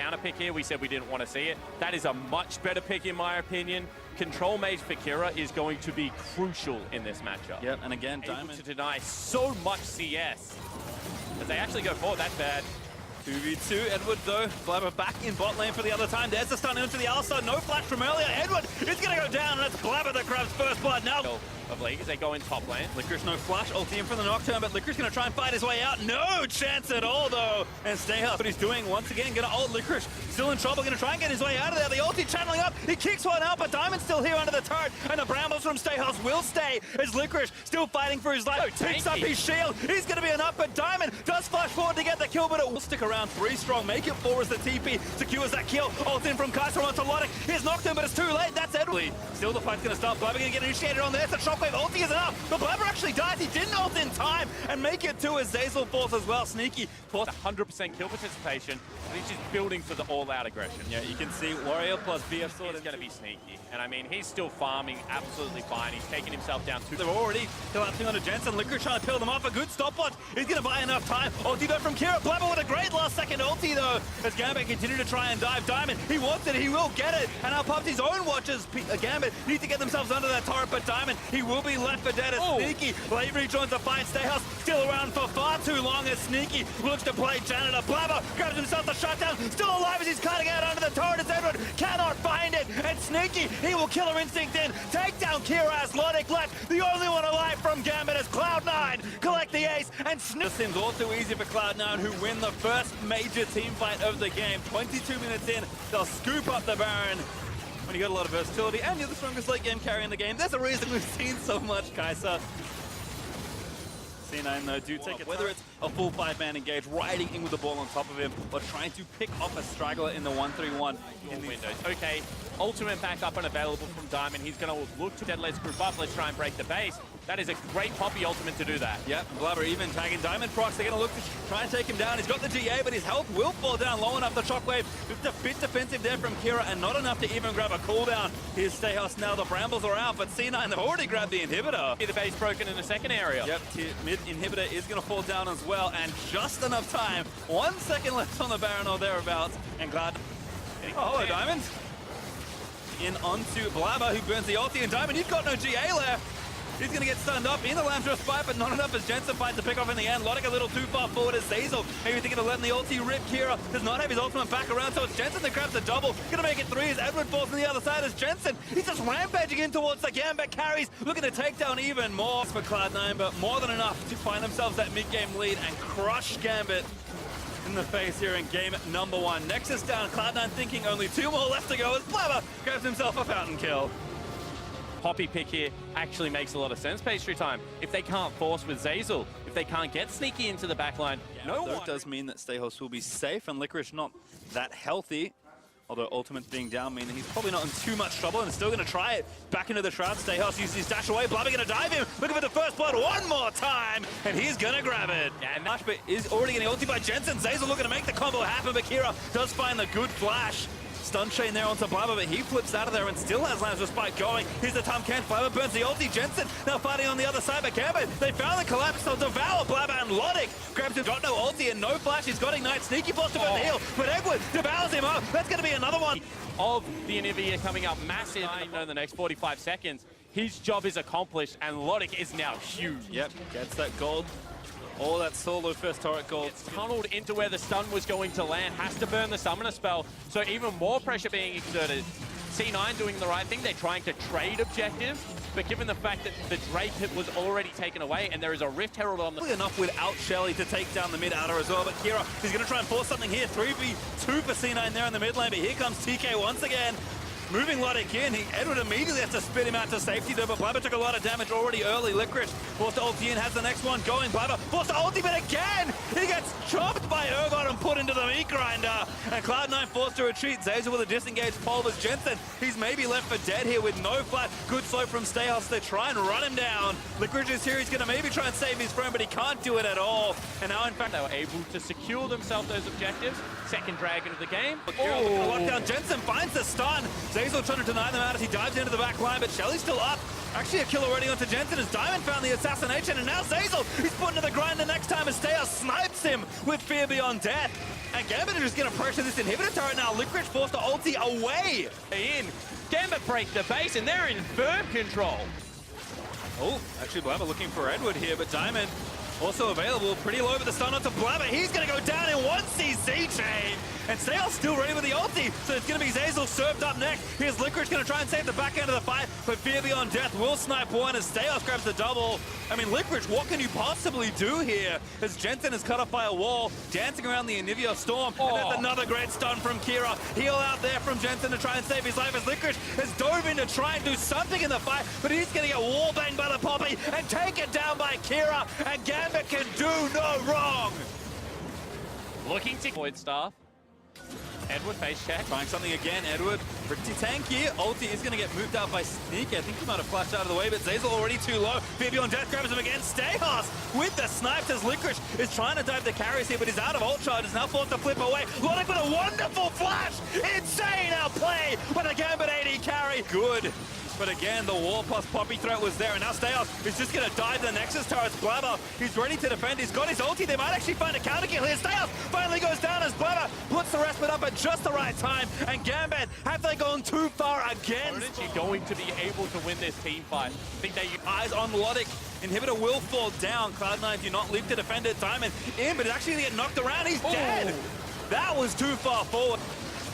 counter pick here. We said we didn't want to see it. That is a much better pick in my opinion. Control mage for Kira is going to be crucial in this matchup. Yep, and again, Diamond to deny so much CS. As they actually go forward, that's bad. 2v2, Edward though, Blabber back in bot lane for the other time. There's the stun into the outside, no flash from earlier. Edward is gonna go down, and it's Blabber that grabs first blood now. Of League as they go in top lane. Licorice no flash, ulti in from the Nocturne, but Licorice gonna try and fight his way out. No chance at all though. And Stayhouse, what he's doing once again, gonna ult Licorice. Still in trouble, gonna try and get his way out of there. The ulti channeling up, he kicks one out, but Diamond's still here under the turret. And the brambles from Stayhouse will stay as Licorice still fighting for his life. Picks up his shield, he's gonna be enough, but Diamond does flash forward to get the kill, but it will stick around. 3 strong, make it 4 as the TP secures that kill. Ult in from Kaiser onto Logic. Here's Nocturne, but it's too late. That's Edward. Still the fight's gonna start. Blabber gonna get initiated on there. It's a shockwave. Ulti is enough. But Blabber actually dies. He didn't ult in time and make it 2 as Zeyzal falls as well. Sneaky. 100% kill participation, and he's just building for the all-out aggression. Yeah, you can see Warrior plus BF sword is going to be sneaky. And I mean, he's still farming absolutely fine. He's taking himself down too. They're already collapsing onto Jensen. Licorice trying to peel them off. A good stopwatch. He's going to buy enough time. Ulti though from Kira. Blabber with a great last-second ulti though. As Gambit continue to try and dive. Diamond, he wants it. He will get it. And now pops his own watches. Gambit need to get themselves under that turret, but Diamond, he will be left for dead as Sneaky. Late rejoins the fight. Stayhouse still around for far too long as Sneaky looks to play Janitor. Blabber grabs himself the shutdown. Still alive as he's cutting out under the turret as Edward cannot find it. And Sneaky, he will Killer Instinct in. Take down Kira as Logic left. The only one alive from Gambit is Cloud9. Collect the ace and This seems all too easy for Cloud9 who win the first major team fight of the game. 22 minutes in, they'll scoop up the Baron. When you got a lot of versatility and you're the strongest late game carry in the game, there's a reason we've seen so much Kaiser. C9 though do take it, whether it's a full 5-man engage, riding in with the ball on top of him, or trying to pick off a straggler in the 1-3-1 in windows. Okay, ultimate backup unavailable from Diamond. He's going to look to dead. Let's group up. Let's try and break the base. That is a great Poppy ultimate to do that. Yep, Blabber even tagging Diamond procs. They're going to look to try and take him down. He's got the GA, but his health will fall down low enough. The shockwave, just a bit defensive there from Kira, and not enough to even grab a cooldown. Here's Stayhouse now. The brambles are out, but C9, they've already grabbed the inhibitor. The base broken in the second area. Yep, mid inhibitor is going to fall down as well, and just enough time. 1 second left on the Baron or thereabouts, and glad. Oh, hello, Diamond. In onto Blabber, who burns the ulti, and Diamond, you've got no GA left. He's going to get stunned up in the Lambda fight, but not enough as Jensen finds the pick off in the end. Logic a little too far forward as Zeyzal. Maybe thinking of letting the ulti rip. Kira does not have his ultimate back around, so it's Jensen that grabs the double. Going to make it 3 as Edward falls on the other side as Jensen. He's just rampaging in towards the Gambit carries, looking to take down even more for Cloud9, but more than enough to find themselves that mid-game lead and crush Gambit in the face here in game number 1. Nexus down, Cloud9 thinking only 2 more left to go as Blabber grabs himself a fountain kill. Poppy pick here actually makes a lot of sense, Pastry Time. If they can't force with Zeyzal, if they can't get Sneaky into the backline, It does mean that Stayhouse will be safe and Licorice not that healthy. Although Ultimate's being down means he's probably not in too much trouble and still going to try it. Back into the Shroud, Stayhouse uses his dash away. Blabber going to dive him, looking for the first blood one more time, and he's going to grab it. Yeah, and Nashbit is already getting ulti by Jensen. Zeyzal looking to make the combo happen, but Kira does find the good flash. Stun chain there onto Blabber, but he flips out of there and still has Lamb's Respite going. Here's the time can't. Blabber burns the ulti. Jensen now fighting on the other side, but Gambit, they found the collapse. They'll devour Blabber, and Logic grabs him. Got no ulti and no flash. He's got Ignite. Sneaky forced to burn the heal, but Edward devours him up. That's going to be another one. Of the inhibitor coming up massive in the next 45 seconds. His job is accomplished, and Logic is now huge. Yep, gets that gold. All that solo first turret gold. It's tunneled into where the stun was going to land, has to burn the summoner spell, so even more pressure being exerted. C9 doing the right thing, they're trying to trade objectives, but given the fact that the Drake hit was already taken away and there is a Rift Herald on the... Enough without Shelly to take down the mid outer as well, but Kira, he's going to try and force something here. 3v2 for C9 there in the mid lane, but here comes TK once again. Moving Logic in, Edward immediately has to spit him out to safety though, but Blabber took a lot of damage already early. Licorice forced to ulti in, has the next one going. Blabber forced to ulti, but again, he gets chopped by Urgot and put into the meat grinder. And Cloud9 forced to retreat. Zeyzal with a disengaged pulvers. Jensen, he's maybe left for dead here with no flat. Good slow from Stayhouse. They try and run him down. Licorice is here, he's gonna maybe try and save his friend, but he can't do it at all. And now in fact, they were able to secure themselves those objectives. Second dragon of the game. Lockdown, Jensen finds the stun. Zeyzal trying to deny them out as he dives into the back line, but Shelly's still up. Actually a kill already onto Jensen as Diamond found the assassination, and now Zeyzal, he's put into the grind the next time as Stayhouse snipes him with fear. Fear Beyond Death. And Gambit are just going to pressure this inhibitor turret now. Licorice forced to ulti away. In. Gambit break the base, and they're in firm control. Oh, actually Blabber looking for Edward here, but Diamond also available. Pretty low with the stun onto Blabber. He's going to go down in one CC chain. And Sale's still ready with the ulti, so it's going to be Zeyzal served up next. Here's Licorice going to try and save the back end of the fight, but Fear Beyond Death will snipe one as Steos grabs the double. I mean, Licorice, what can you possibly do here? As Jensen is cut off by a wall, dancing around the Anivia Storm, and that's another great stun from Kira. Heal out there from Jensen to try and save his life as Licorice has dove in to try and do something in the fight, but he's going to get wallbanged by the Poppy and taken down by Kira, and Gambit can do no wrong. Looking to Void Staff. Edward face check. Trying something again, Edward. Pretty tanky. Ulti is going to get moved out by Sneaky. I think he might have flashed out of the way, but Zeyzal already too low. Fear Beyond Death grabs him again. Stayhouse with the snipes as Licorice is trying to dive the carries here, but he's out of ult charge. Is now forced to flip away. Logic with a wonderful flash. Insane outplay with a Gambit AD carry. Good. But again, the wall plus Poppy threat was there, and now Steos is just going to dive the Nexus turrets. Blabber, he's ready to defend. He's got his ulti. They might actually find a counter kill here. Steos finally goes down as Blabber puts the respite up at just the right time. And Gambit, have they gone too far again? You're going to be able to win this team fight. I think they Eyes on Logic. Inhibitor will fall down. Cloud9 do not leave to defend it. Diamond in, but it's actually going to get knocked around. He's dead. That was too far forward.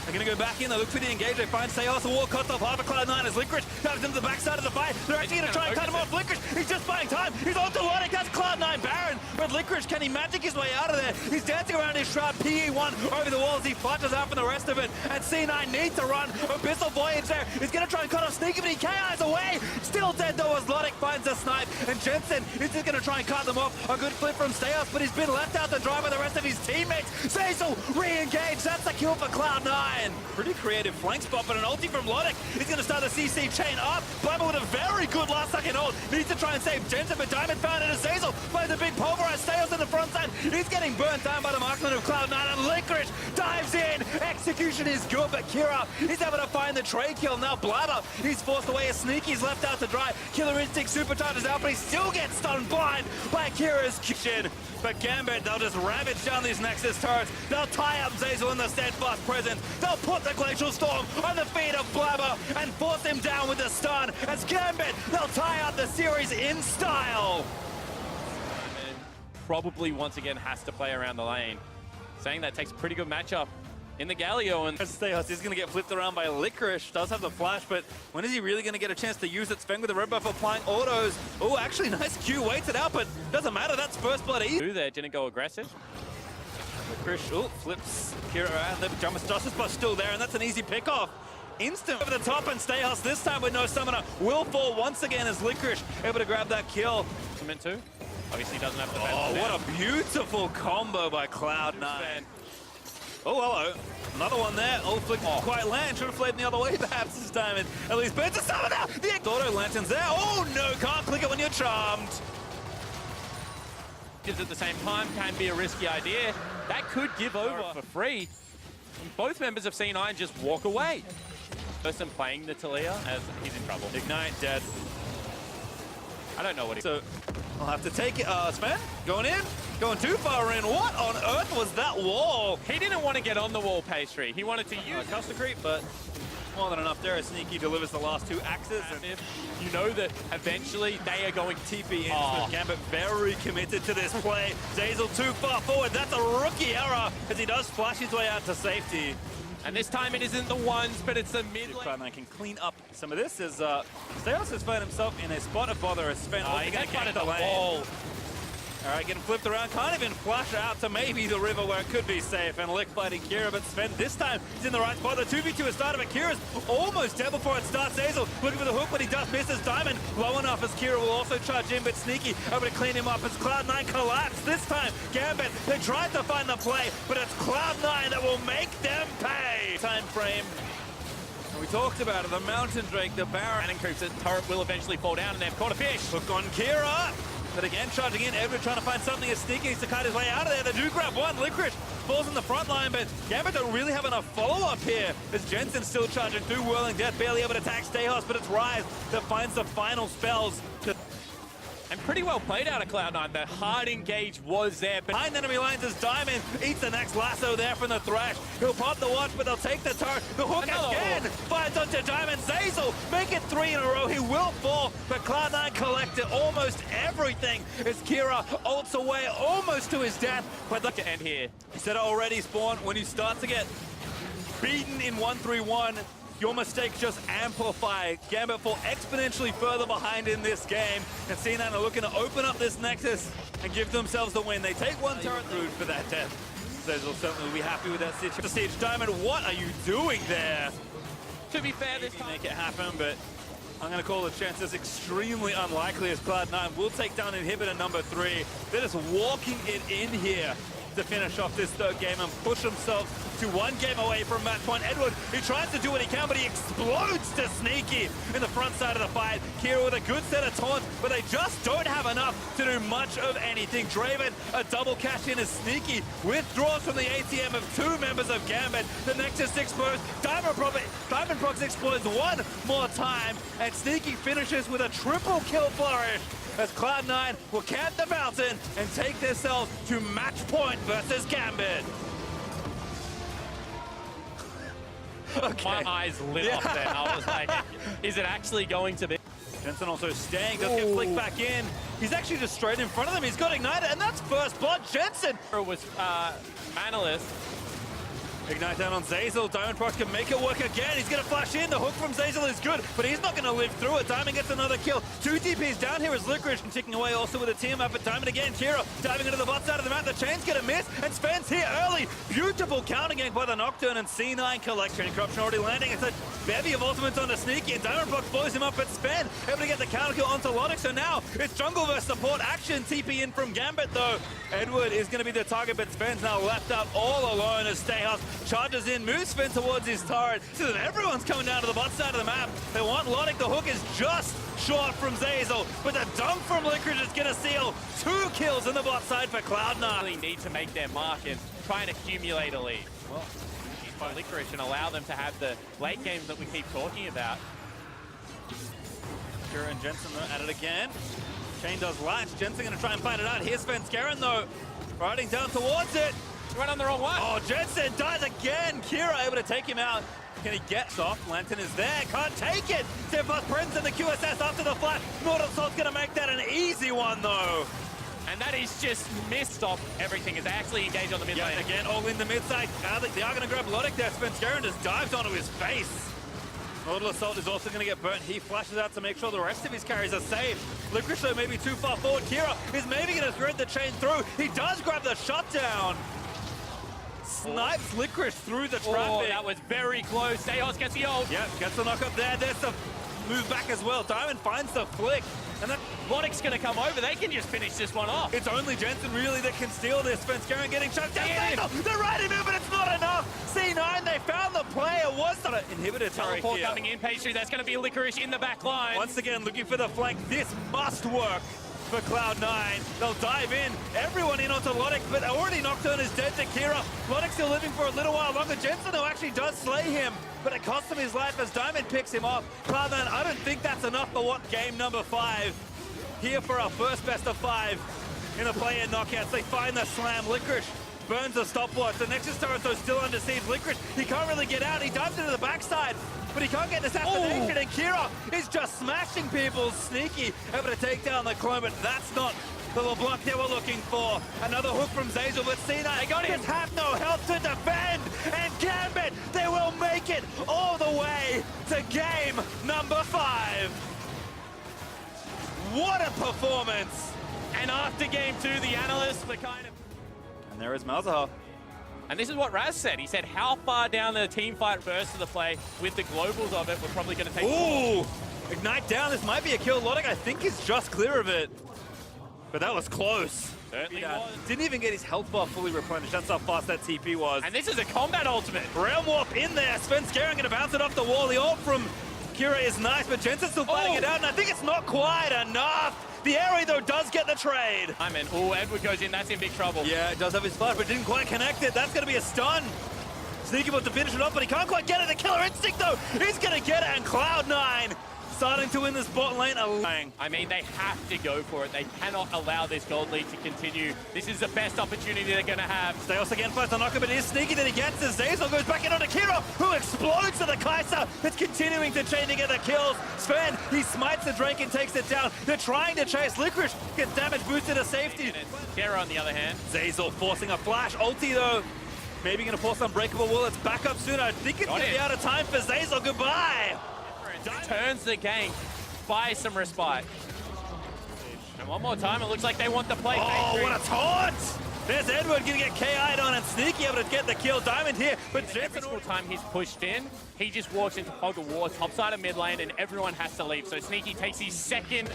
They're going to go back in, they look for the engage, they find Seos, the wall cuts off half of Cloud9 as Licorice dives into the backside of the fight. They're actually going to try and cut him off. Licorice, he's just buying time. He's on to Logic, that's Cloud9 Baron. But Licorice, can he magic his way out of there? He's dancing around his shroud, PE1 over the walls. He flushes out from the rest of it. And C9 needs to run. Abyssal Voyage there. He's going to try and cut off Sneaky, but he KIs away. Still dead though as Logic finds a snipe. And Jensen is just going to try and cut them off. A good flip from Steos, but he's been left out to dry by the rest of his teammates. Zeyzal re-engaged. That's the kill for Cloud9. Pretty creative flank spot, but an ulti from Logic. He's going to start the CC chain up. Blabber with a very good last-second ult. Needs to try and save Jensen, but Diamond found it as Zeyzal finds a big pulverize. Steos in the front side. He's getting burnt down by the marksman of Cloud9, and Licorice dives in. Execution is good, but Kira is able to find the trade kill. Now Blabber, he's forced away as Sneaky's left out to dry. Killer Instinct supercharges out, but he still gets stunned blind by Kira's kitchen. But Gambit, they'll just ravage down these Nexus turrets. They'll tie up Zeyzal in the steadfast presence. They'll put the Glacial Storm on the feet of Blabber and force him down with the stun. As Gambit, they'll tie up the series in style. Probably once again has to play around the lane. Saying that takes a pretty good matchup in the Galio, and Steos is going to get flipped around by Licorice. Does have the flash, but when is he really going to get a chance to use it? Sven with the red buff applying autos. Oh, actually, nice Q, waits it out, but doesn't matter. That's first blood easy. there didn't go aggressive. Licorice, flips Kira around. The Justice Buff still there, and that's an easy pick off. Instant over the top, and Steos this time with no summoner will fall once again as Licorice able to grab that kill. Cement too. Obviously doesn't have the Oh, what a beautiful combo by Cloud9. Oh, hello. Another one there. Oh, flick didn't quite land. Should have played the other way perhaps this time. And at least burns a summoner. The auto lantern's there. Oh, no. Can't click it when you're charmed. At the same time can be a risky idea. That could give over for free. And both members of C9 just walk away. Person playing the Talia as he's in trouble. Ignite dead. I don't know what he... So, I'll have to take it. Sven, going in. Going too far in. What on earth was that wall? He didn't want to get on the wall, Pastry. He wanted to use custom creep, but more than enough there. Sneaky delivers the last two axes. And if you know that eventually they are going TP in. Gambit very committed to this play. Zeyzal too far forward. That's a rookie error as he does flash his way out to safety. And this time it isn't the ones, but it's the mid lane. Cloud9 can clean up some of this as Steos has found himself in a spot of bother as Sven. He's going to get the wall. All right, getting flipped around. Can't even flash out to maybe the river where it could be safe. And Lick fighting Kira, but Sven this time is in the right spot. The 2v2 has started, but Kira's almost dead before it starts. Zeyzal looking for the hook, but he does miss his Diamond. Low enough as Kira will also charge in, but Sneaky able to clean him up as Cloud9 collapse. This time, Gambit, they tried to find the play, but it's Cloud9 that will make them pay. Time frame. And we talked about it, the Mountain Drake, the Baron. And creeps, the turret will eventually fall down, and they've caught a fish. Hook on Kira. But again, charging in, Edward trying to find something as Sneaky needs to cut his way out of there. They do grab one. Licorice falls in the front line, but Gambit don't really have enough follow-up here as Jensen's still charging through Whirling Death, barely able to attack Stayhouse, but it's Rise that finds the final spells. And pretty well played out of Cloud9. The hard engage was there. But Behind enemy lines is Diamond. Eats the next lasso there from the Thresh. He'll pop the watch, but they'll take the turret. The hook again finds onto Diamond. Zazel make it 3 in a row. He will fall, but Cloud9 collected almost everything as Kira ults away almost to his death. But look to end here. He said it already, Spawn, when you start to get beaten in 1-3-1, your mistakes just amplify. Gambit fall exponentially further behind in this game, and C9 are looking to open up this Nexus and give themselves the win. They take one turret through for that death. Zazel certainly will be happy with that situation. Siege Diamond, what are you doing there? To be fair, this time Make it happen, but I'm going to call the chances extremely unlikely as Cloud9 will take down inhibitor number 3. They're just walking it in here to finish off this third game and push themselves to 1 game away from match point. Edward, he tries to do what he can, but he explodes to Sneaky in the front side of the fight. Kira with a good set of taunts, but they just don't have enough to do much of anything. Draven, a double cash in as Sneaky withdraws from the ATM of 2 members of Gambit. The Nexus explodes. Diamond Prox explodes one more time, and Sneaky finishes with a triple kill flourish as Cloud9 will camp the mountain and take themselves to match point versus Gambit. Okay. my eyes lit up there. I was like, is it actually going to be? Jensen also staying, does get flicked back in. He's actually just straight in front of them. He's got ignited, and that's first blood. Jensen Was Manalith. Ignite down on Zazel. Diamond Prox can make it work again. He's going to flash in. The hook from Zazel is good, but he's not going to live through it. Diamond gets another kill. 2 TPs down here as Licorice and ticking away also with a team up. But Diamond again. Kira diving into the bot side of the map. The chain's going to miss, and Sven's here early. Beautiful counter gank by the Nocturne, and C9 collection. Corruption already landing. It's a bevy of ultimates onto Sneaky, and Diamond Prox blows him up, but Sven able to get the counter kill onto Logic. So now it's jungle versus support action. TP in from Gambit though. Edward is going to be the target, but Sven's now left out all alone as Stayhouse charges in, moves Sven towards his turret. So that everyone's coming down to the bot side of the map. They want Logic. The hook is just short from Zazel, but the dunk from Licorice is going to seal 2 kills in the bot side for Cloud9. Really need to make their mark and try and accumulate a lead. Well, by Licorice and allow them to have the late games that we keep talking about. Kira and Jensen though at it again. Chain does latch. Jensen going to try and fight it out. Here's Sven Skaren though, riding down towards it. He went on the wrong one. Oh, Jensen dies again. Kira able to take him out. Can he get soft? Lantern is there. Can't take it. Templar's presence in the QSS after the flash. Mortal Assault's going to make that an easy one though. And that is just missed off everything as they actually engage on the mid lane. Yeah, again, all in the mid side. They are going to grab Logic there. Sven Skaren just dives onto his face. Mortal Assault is also going to get burnt. He flashes out to make sure the rest of his carries are safe. Licorice though maybe too far forward. Kira is maybe going to thread the chain through. He does grab the shutdown. Snipes Licorice through the traffic. Oh, that was very close. Stayhouse gets the ult. Yep, gets the knock up there. There's the move back as well. Diamond finds the flick. And then Logic's going to come over. They can just finish this one off. it's only Jensen really that can steal this. Sven Skaren getting shut down. They're right in, but it's not enough. C9, they found the play. It was not an inhibitor turret Teleport here. coming in, page 2. That's going to be Licorice in the back line. Once again, looking for the flank. This must work for Cloud9. They'll dive in. Everyone in onto Logic, but already Nocturne is dead to Kira. Logic still living for a little while longer. Jensen, though, actually does slay him, but it costs him his life as Diamond picks him off. Cloud9, I don't think that's enough for what game number 5. Here for our first best of 5 in the play-in knockouts. They find the slam. Licorice burns the stopwatch. The Nexus turret, though, still under siege. Licorice, he can't really get out. He dives into the backside, but he can't get this assassination, and Kira is just smashing people. Sneaky, able to take down the clone, but that's not the LeBlanc they were looking for. Another hook from Zazel, but C9 They got him. just have no health to defend, and Gambit, they will make it all the way to game number 5. What a performance! And after game 2, the analysts were kind of... And there is Malzahar. And this is what Raz said. He said how far down the team fight burst of the play with the globals of it, we're probably going to take... Ooh! Ignite down. This might be a kill. Logic, I think, is just clear of it. But that was close. Certainly was. Didn't even get his health bar fully replenished. That's how fast that TP was. And this is a combat ultimate. Realm Warp in there. Sven Skaren going to bounce it off the wall. The ult from Kira is nice, but Jensen's still fighting it out, and I think it's not quite enough. The area, though, does get the trade. I mean, oh, Edward goes in. That's in big trouble. Yeah, it does have his flash, but didn't quite connect it. That's going to be a stun. Sneaky about to finish it off, but he can't quite get it. The killer instinct, though, is going to get it, and Cloud9 starting to win this bot lane. I mean, they have to go for it. They cannot allow this gold lead to continue. This is the best opportunity they're going to have. Steos again first on Knocker, but it is sneaky that he gets as Zeyzal goes back in onto Kira, who explodes to the Kai'Sa. It's continuing to chain together kills. Sven, he smites the Drake and takes it down. They're trying to chase. Licorice gets damage boosted to safety. Kira, on the other hand. Zeyzal forcing a flash. Ulti, though. Maybe going to force Unbreakable Will. It's back up soon. I think it's going to be out of time for Zeyzal. Goodbye. Turns the gank, buys some respite. And one more time, it looks like they want the play. Oh, what a taunt! There's Edward going to get KI'd on and Sneaky able to get the kill. Diamond here, but every single time he's pushed in, he just walks into fog of war, topside of mid lane, and everyone has to leave. So Sneaky takes his second.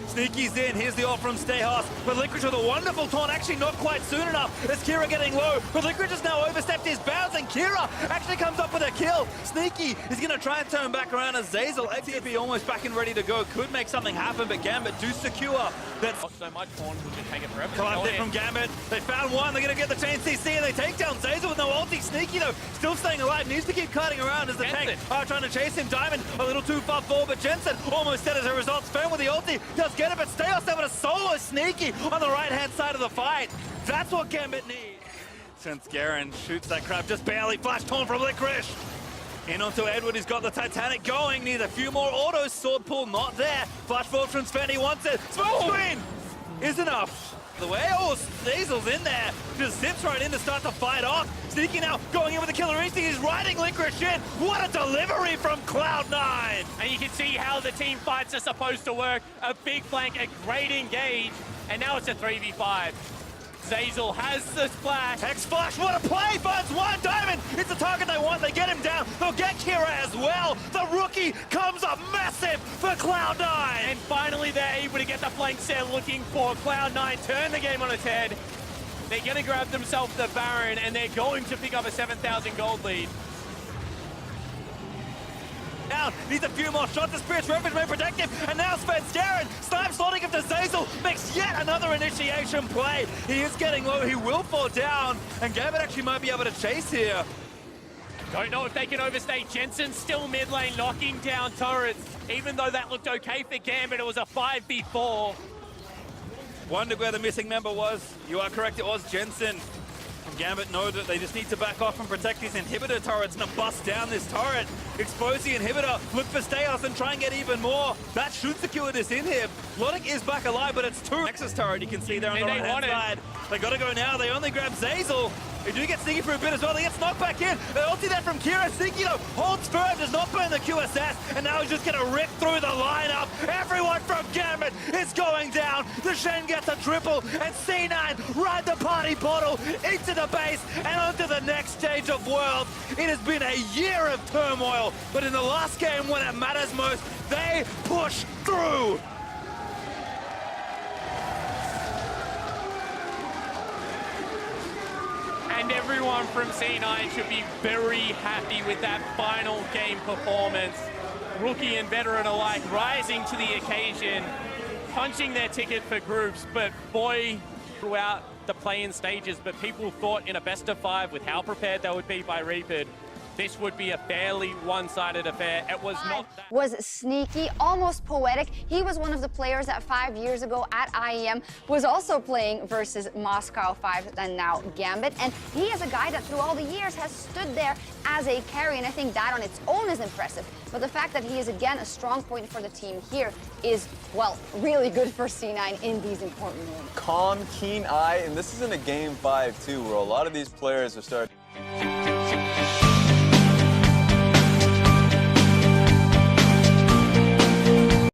Sneaky's in. Here's the ult from Stayhouse. But Licorice with a wonderful taunt. Actually not quite soon enough. As Kira getting low. But Licorice has now overstepped his bounds, and Kira actually comes up with a kill. Sneaky is going to try and turn back around as Zeyzal, XP almost back and ready to go. Could make something happen, but Gambit do secure. That's not so much. Horn will just take it forever. collapsed it from Gambit. They found one. They're going to get the chain CC, and they take down Zeyzal with no ulti. Sneaky, though, still staying alive. Needs to keep cutting around as the tank are trying to chase him. Diamond a little too far forward, but Jensen almost dead as a result. Sven with the ulti does get it, but Stayos able to solo Sneaky on the right-hand side of the fight. That's what Gambit needs. Since Garen shoots that crab, just barely flash torn from Licorice. In onto Edward, he's got the Titanic going. Needs a few more autos. Sword pull not there. Flash forward from Sven, he wants it. Smoke screen is enough. The way, Zeyzal's in there, just zips right in to start the fight off. Sneaky now going in with the killer instinct. He's riding Licorice in. What a delivery from Cloud9. And you can see how the team fights are supposed to work. A big flank, a great engage, and now it's a 3v5. Zeyzal has the splash. Hex flash, what a play! Finds one Diamond. It's the target they want. They get him down. They'll get Kira as well. The rookie comes up massive for Cloud9. And finally, they're able to get the flanks they're looking for. Cloud9 turn the game on its head. They're going to grab themselves the Baron, and they're going to pick up a 7,000 gold lead. Down, needs a few more shots. The Spirit's Refuge may protect him, and now Sven's Garen. Snipe slotting him to Zeyzal, makes yet another initiation play. He is getting low, he will fall down, and Gambit actually might be able to chase here. Don't know if they can overstay. Jensen still mid lane, knocking down turrets. Even though that looked okay for Gambit, it was a 5v4. Wondered where the missing member was. You are correct, it was Jensen. And Gambit know that they just need to back off and protect these inhibitor turrets and bust down this turret. Expose the inhibitor, look for Stayhouse and try and get even more. That should secure this in here. Logic is back alive, but it's two Nexus turret you can see there on the right-hand side. They gotta go now, they only grab Zeyzal. They do get Sneaky for a bit as well. They get knocked back in. They ulti that from Kira. Sneaky though holds firm, does not burn the QSS, and now he's just gonna rip through the lineup. Everyone from Gambit is going down. The Shen gets a triple, and C9 ride the party portal into the base and onto the next stage of Worlds. It has been a year of turmoil, but in the last game when it matters most, they push through. And everyone from C9 should be very happy with that final game performance. Rookie and veteran alike rising to the occasion, punching their ticket for groups, but boy, throughout the play-in stages, but people thought in a best of 5 with how prepared they would be by Reaper, this would be a fairly one-sided affair. It was not that. Was Sneaky, almost poetic. He was one of the players that 5 years ago at IEM was also playing versus Moscow 5 and now Gambit. And he is a guy that through all the years has stood there as a carry, and I think that on its own is impressive. But the fact that he is again a strong point for the team here is, well, really good for C9 in these important moments. Calm, keen eye, and this is in a game 5 too, where a lot of these players are starting